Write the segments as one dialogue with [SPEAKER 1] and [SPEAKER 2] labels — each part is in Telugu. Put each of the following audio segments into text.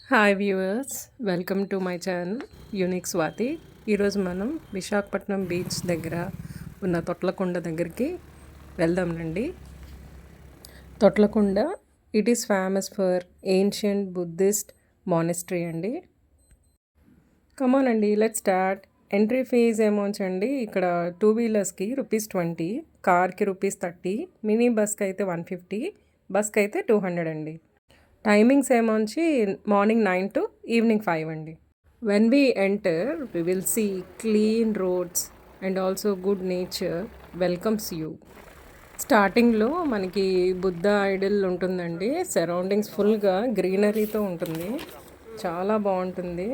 [SPEAKER 1] Hi viewers, welcome to my channel unique Swathi. ఈరోజు మనం విశాఖపట్నం బీచ్ దగ్గర ఉన్న తొట్లకొండ దగ్గరికి వెళ్దాంనండి. Thotlakonda it is famous for ancient Buddhist monastery అండి. కమాన్ అండి, లెట్స్ స్టార్ట్. ఎంట్రీ ఫీజ్ ఏమోంచ్ అండి, ఇక్కడ 2 వీలర్స్కి ₹20, కార్కి ₹30, మినీ బస్కి అయితే 150, బస్కి అయితే 200 అండి. టైమింగ్స్ ఏమోంచి మార్నింగ్ 9 to ఈవినింగ్ 5 అండి. When we enter we will see clean roads and also good nature welcomes you. స్టార్టింగ్లో మనకి బుద్ధ ఐడల్ ఉంటుందండి. సరౌండింగ్స్ ఫుల్గా గ్రీనరీతో ఉంటుంది, చాలా బాగుంటుంది.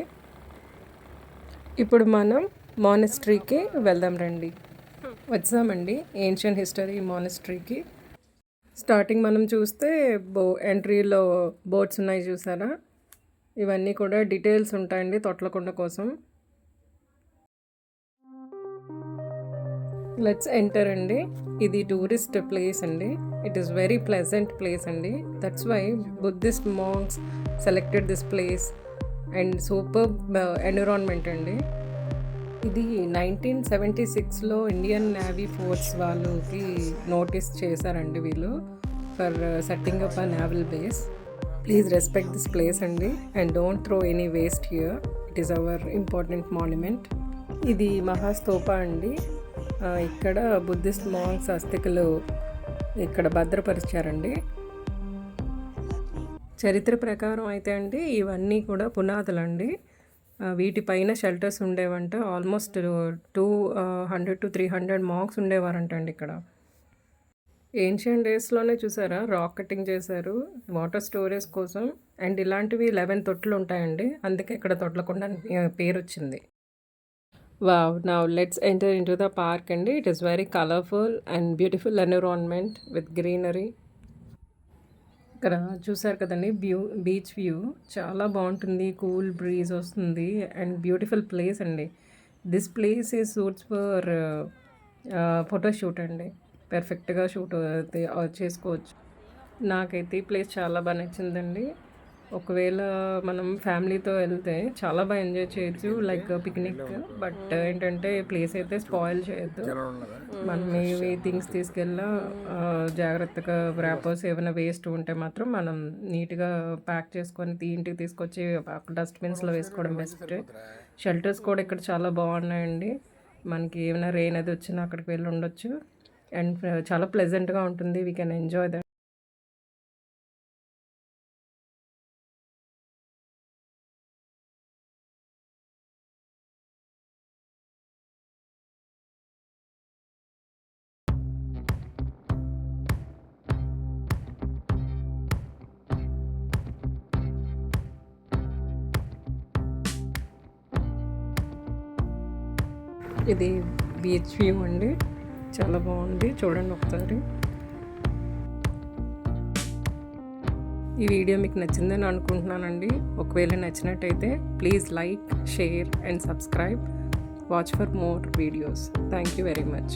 [SPEAKER 1] ఇప్పుడు మనం మానెస్ట్రీకి వెళ్దాం రండి. వచ్చామండి ఏన్షియన్ హిస్టరీ మానెస్ట్రీకి. స్టార్టింగ్ మనం చూస్తే ఎంట్రీలో బోర్డ్స్ ఉన్నాయి చూసారా, ఇవన్నీ కూడా డీటెయిల్స్ ఉంటాయండి తొట్లకొండ కోసం. లెట్స్ ఎంటర్ అండి. ఇది టూరిస్ట్ ప్లేస్ అండి. It is very pleasant place అండి. That's why Buddhist monks selected this place and super environment అండి. ఇది 1976లో ఇండియన్ నేవీ ఫోర్స్ వాళ్ళకి నోటీస్ చేశారండి వీళ్ళు for setting up a naval base. Please respect this place అండి and don't throw any waste here. It is our important monument. ఇది మహాస్తూప అండి. ఇక్కడ బుద్ధిస్ట్ మాంక్స్ అస్థికలు ఇక్కడ భద్రపరిచారండి. చరిత్ర ప్రకారం అయితే అండి ఇవన్నీ కూడా పునాదులండి. వీటిపైన షెల్టర్స్ ఉండేవంట. ఆల్మోస్ట్ 200 to 300 మాంక్స్ ఉండేవారంట అండి ఇక్కడ. ఏన్షియన్ డేస్లోనే చూసారా రాక్ కటింగ్ చేశారు వాటర్ స్టోరేజ్ కోసం. అండ్ ఇలాంటివి 11 తొట్లు ఉంటాయండి, అందుకే ఇక్కడ తొట్లకొండ పేరు వచ్చింది. Wow, now let's enter into the park అండి. It is very colourful and beautiful environment with greenery. ఇక్కడ చూసారు కదండి బీచ్ వ్యూ చాలా బాగుంటుంది, కూల్ బ్రీజ్ వస్తుంది అండ్ బ్యూటిఫుల్ ప్లేస్ అండి. This place is suits for photoshoot అండి. పర్ఫెక్ట్గా షూట్ చేసుకోవచ్చు. నాకైతే ఈ ప్లేస్ చాలా బాగా నచ్చిందండి. ఒకవేళ మనం ఫ్యామిలీతో వెళ్తే చాలా బాగా ఎంజాయ్ చేయొచ్చు, లైక్ పిక్నిక్. బట్ ఏంటంటే ప్లేస్ అయితే స్పాయిల్ చేయొద్దు. మనం ఏవి థింగ్స్ తీసుకెళ్ళా జాగ్రత్తగా ర్యాపర్స్ ఏమైనా వేస్ట్ ఉంటే మాత్రం మనం నీట్గా ప్యాక్ చేసుకొని ఇంటికి తీసుకొచ్చి డస్ట్బిన్స్లో వేసుకోవడం బెస్ట్. షెల్టర్స్ కూడా ఇక్కడ చాలా బాగున్నాయండి. మనకి ఏమైనా రెయిన్ అది వచ్చినా అక్కడికి వెళ్ళి ఉండొచ్చు అండ్ చాలా ప్లెజెంట్గా ఉంటుంది. We can enjoy that. ఇది బీచ్ వ్యూ అండి, చాలా బాగుంది, చూడండి ఒకసారి. ఈ వీడియో మీకు నచ్చిందని అనుకుంటున్నానండి. ఒకవేళ నచ్చినట్టయితే please like, share and subscribe. Watch for more videos. Thank you very much.